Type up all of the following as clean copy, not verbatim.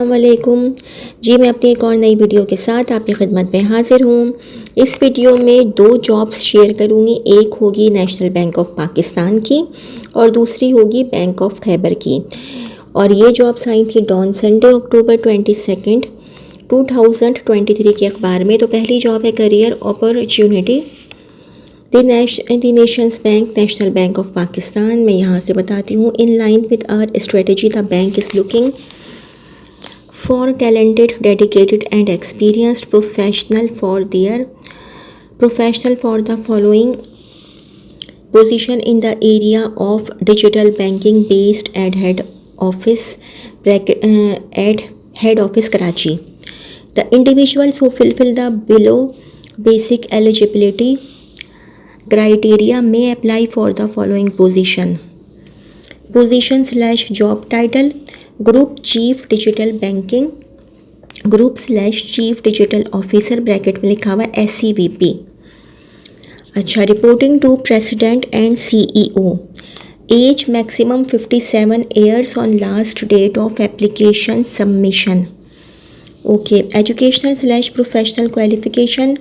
वालेकुम जी। मैं अपनी एक और नई वीडियो के साथ आपकी खिदमत में हाजिर हूँ। इस वीडियो में दो जॉब्स शेयर करूँगी। एक होगी नेशनल बैंक ऑफ पाकिस्तान की और दूसरी होगी बैंक ऑफ खैबर की। और ये जॉब्स आई थी डॉन संडे अक्टूबर 22, 2023 के अखबार में। तो पहली जॉब है career opportunity the nations bank, national bank of Pakistan. मैं यहाँ से बताती हूँ। In line with our strategy the bank is looking for talented, dedicated and experienced professional for the following position in the area of digital banking based at head office Karachi. The individuals who fulfill the below basic eligibility criteria may apply for the following position/job title: group chief digital banking, group chief digital officer bracket में लिखा हुआ SCVP। अच्छा, reporting to president and CEO। Age maximum 57 years on last date of application submission. Okay, educational professional qualification: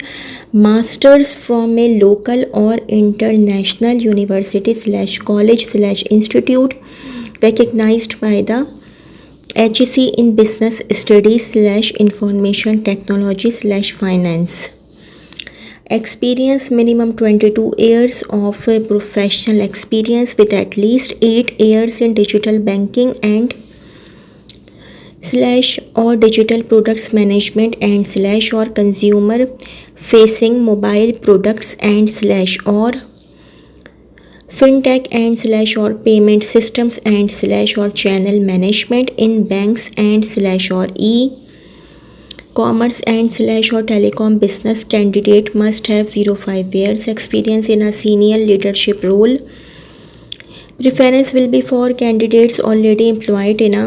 masters from a local और international university college institute recognized by the HEC in business studies/information technology/finance. Experience: minimum 22 years of professional experience with at least 8 years in digital banking and /or digital products management and /or consumer facing mobile products and /or fintech and /or payment systems and /or channel management in banks and /or e-commerce and /or telecom business. Candidate must have 05 years experience in a senior leadership role. Preference will be for candidates already employed in a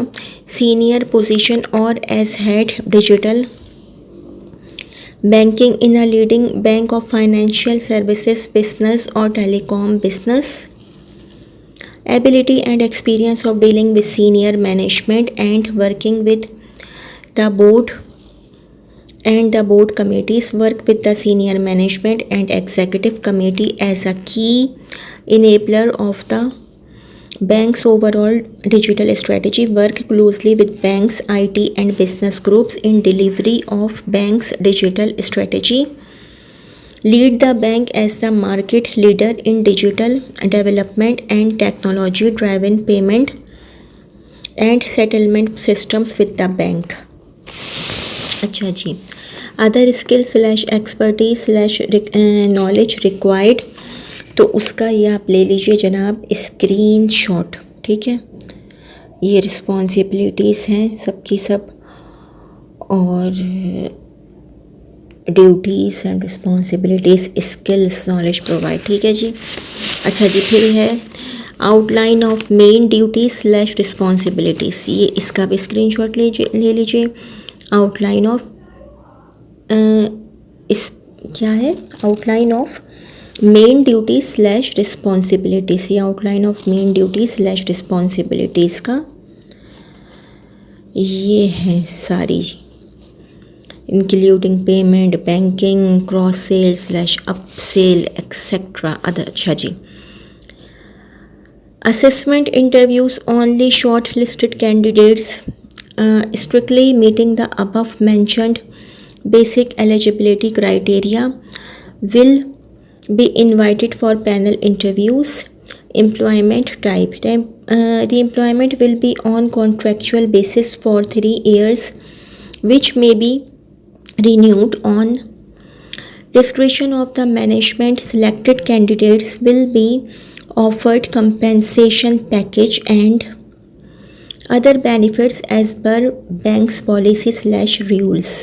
senior position or as head digital banking in a leading bank of financial services business or telecom business. Ability and experience of dealing with senior management and working with the board and the board committees. Work with the senior management and executive committee as a key enabler of the bank's overall digital strategy. Work closely with banks, IT and business groups in delivery of bank's digital strategy. Lead the bank as the market leader in digital development and technology driven payment and settlement systems with the bank. अच्छा जी, other स्किल/एक्सपर्टीज/नॉलेज required, तो उसका ये आप ले लीजिए जनाब screenshot. ठीक है, ये रिस्पॉन्सिबिलिटीज़ हैं सबकी सब और duties and responsibilities, skills, knowledge provide. ठीक है जी। अच्छा जी, फिर है आउटलाइन ऑफ मेन ड्यूटीज़/रिस्पॉन्सिबिलिटीज़। ये इसका भी स्क्रीनशॉट ले लीजिए। आउटलाइन ऑफ इस क्या है, आउटलाइन ऑफ मेन ड्यूटीज़/रिस्पॉन्सिबिलिटीज़। ये आउटलाइन ऑफ मेन ड्यूटीज़/रिस्पॉन्सिबिलिटीज़ का ये है सारी जी, including payment, banking, cross sell up sell etcetera other. अच्छा जी, assessment interviews only shortlisted candidates strictly meeting the above mentioned basic eligibility criteria will be invited for panel interviews. Employment type: the employment will be on contractual basis for 3 years which may be renewed on discretion of the management. Selected candidates will be offered compensation package and other benefits as per bank's policy/rules.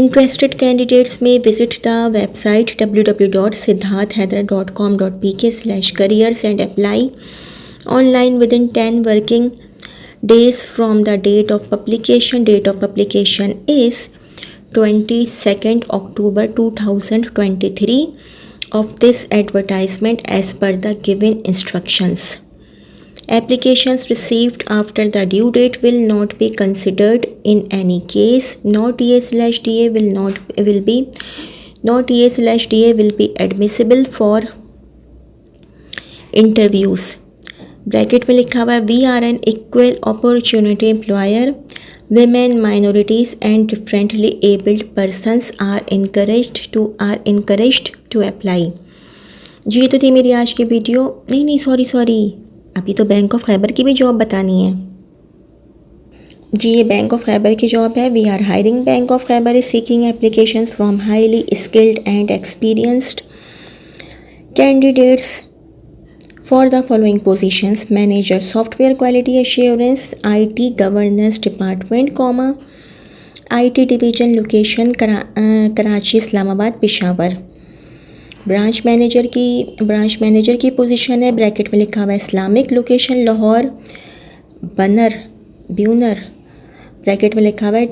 Interested candidates may visit the website www.siddharthhydra.com.pk/careers and apply online within 10 working days from the date of publication. Date of publication is 22nd October 2023 of this advertisement as per the given instructions. Applications received after the due date will not be considered in any case. Not EA/DA will be admissible for interviews. Bracket में लिखा हुआ है we are an equal opportunity employer. Women, minorities and differently abled persons are encouraged to apply. जी ये तो थी मेरी आज की वीडियो. नहीं सॉरी अभी तो बैंक ऑफ खैबर की भी जॉब बतानी है. जी ये बैंक ऑफ खैबर की जॉब है. We are hiring. Bank of Khyber is seeking applications from highly skilled and experienced candidates for the following positions: manager software quality assurance, IT governance department, IT division, location Karachi, Islamabad, Peshawar. Branch manager की position है. Bracket में लिखा हुआ है Islamic, location Lahore, ब्यूनर. Bracket में लिखा हुआ है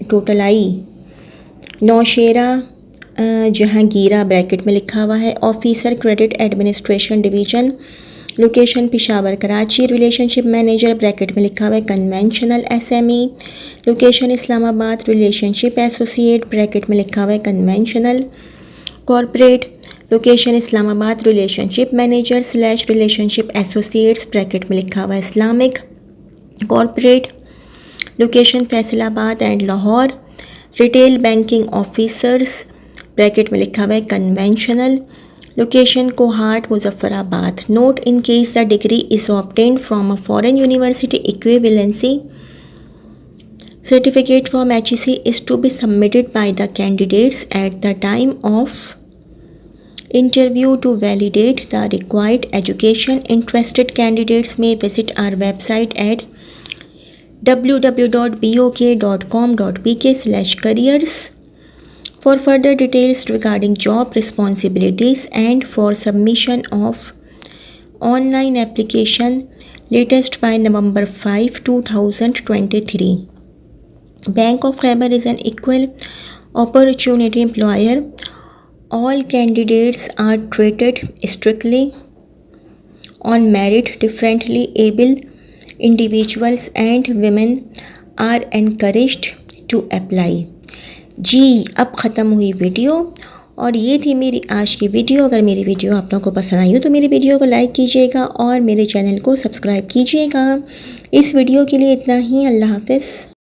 टोटलाई, नौशेरा, जहांगीरा. ब्रैकेट में लिखा हुआ है officer credit administration division, location Peshawar, Karachi. Relationship manager. Bracket में लिखा हुआ है conventional SME, location Islamabad. Relationship associate. Bracket में लिखा हुआ है conventional corporate, location Islamabad. Relationship manager / relationship associates. Bracket में लिखा हुआ है Islamic corporate, location Faisalabad and Lahore. Retail banking officers. Bracket में लिखा हुआ है conventional, location Kohat, Muzaffarabad. Note in case the degree is obtained from a foreign university, equivalency certificate from HEC is to be submitted by the candidates at the time of interview to validate the required education. Interested candidates may visit our website at www.bok.com.pk/careers for further details regarding job responsibilities and for submission of online application latest by November 5, 2023. Bank of Khyber is an equal opportunity employer. All candidates are treated strictly on merit. Differently able individuals and women are encouraged to apply. जी अब ख़त्म हुई video और ये थी मेरी आज की video. अगर मेरी वीडियो आप लोगों को पसंद आई हो तो मेरी वीडियो को लाइक कीजिएगा और मेरे चैनल को सब्सक्राइब कीजिएगा. इस वीडियो के लिए इतना ही. अल्लाह हाफ़िज़.